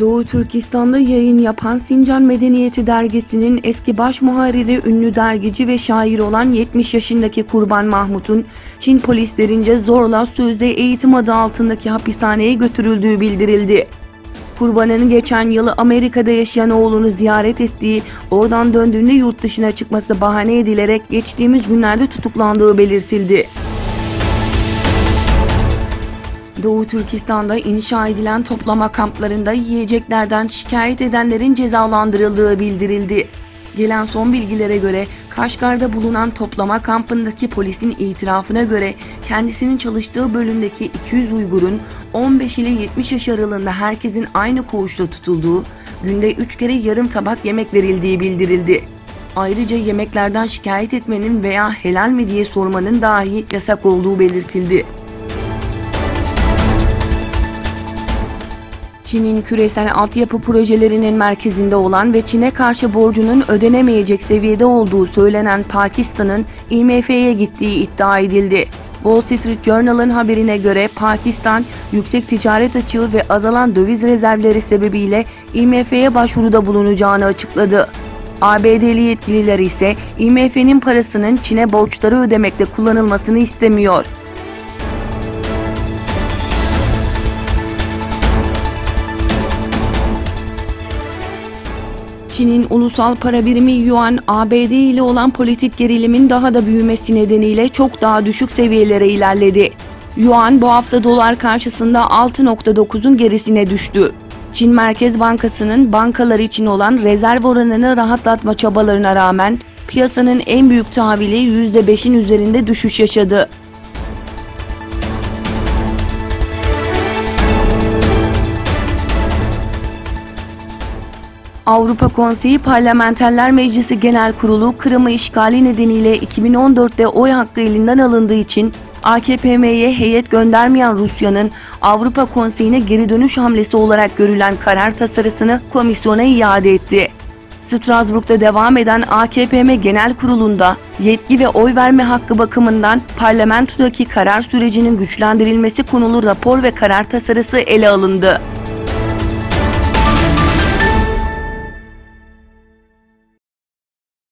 Doğu Türkistan'da yayın yapan Sincan Medeniyeti dergisinin eski baş muharriri ünlü dergici ve şair olan 70 yaşındaki Kurban Mahmut'un Çin polislerince zorla sözde eğitim adı altındaki hapishaneye götürüldüğü bildirildi. Kurban'ın geçen yıl Amerika'da yaşayan oğlunu ziyaret ettiği, oradan döndüğünde yurt dışına çıkması bahane edilerek geçtiğimiz günlerde tutuklandığı belirtildi. Doğu Türkistan'da inşa edilen toplama kamplarında yiyeceklerden şikayet edenlerin cezalandırıldığı bildirildi. Gelen son bilgilere göre Kaşgar'da bulunan toplama kampındaki polisin itirafına göre kendisinin çalıştığı bölümdeki 200 Uygur'un 15 ile 70 yaş aralığında herkesin aynı koğuşta tutulduğu, günde 3 kere yarım tabak yemek verildiği bildirildi. Ayrıca yemeklerden şikayet etmenin veya helal mi diye sormanın dahi yasak olduğu belirtildi. Çin'in küresel altyapı projelerinin merkezinde olan ve Çin'e karşı borcunun ödenemeyecek seviyede olduğu söylenen Pakistan'ın IMF'ye gittiği iddia edildi. Wall Street Journal'ın haberine göre Pakistan, yüksek ticaret açığı ve azalan döviz rezervleri sebebiyle IMF'ye başvuruda bulunacağını açıkladı. ABD'li yetkililer ise IMF'nin parasının Çin'e borçları ödemekte kullanılmasını istemiyor. Çin'in ulusal para birimi Yuan, ABD ile olan politik gerilimin daha da büyümesi nedeniyle çok daha düşük seviyelere ilerledi. Yuan bu hafta dolar karşısında 6.9'un gerisine düştü. Çin Merkez Bankası'nın bankalar için olan rezerv oranını rahatlatma çabalarına rağmen piyasanın en büyük tahvili %5'in üzerinde düşüş yaşadı. Avrupa Konseyi Parlamenterler Meclisi Genel Kurulu, Kırım'ı işgali nedeniyle 2014'te oy hakkı elinden alındığı için AKP'ye heyet göndermeyen Rusya'nın Avrupa Konseyi'ne geri dönüş hamlesi olarak görülen karar tasarısını komisyona iade etti. Strasbourg'da devam eden AKP Genel Kurulu'nda yetki ve oy verme hakkı bakımından parlamentodaki karar sürecinin güçlendirilmesi konulu rapor ve karar tasarısı ele alındı.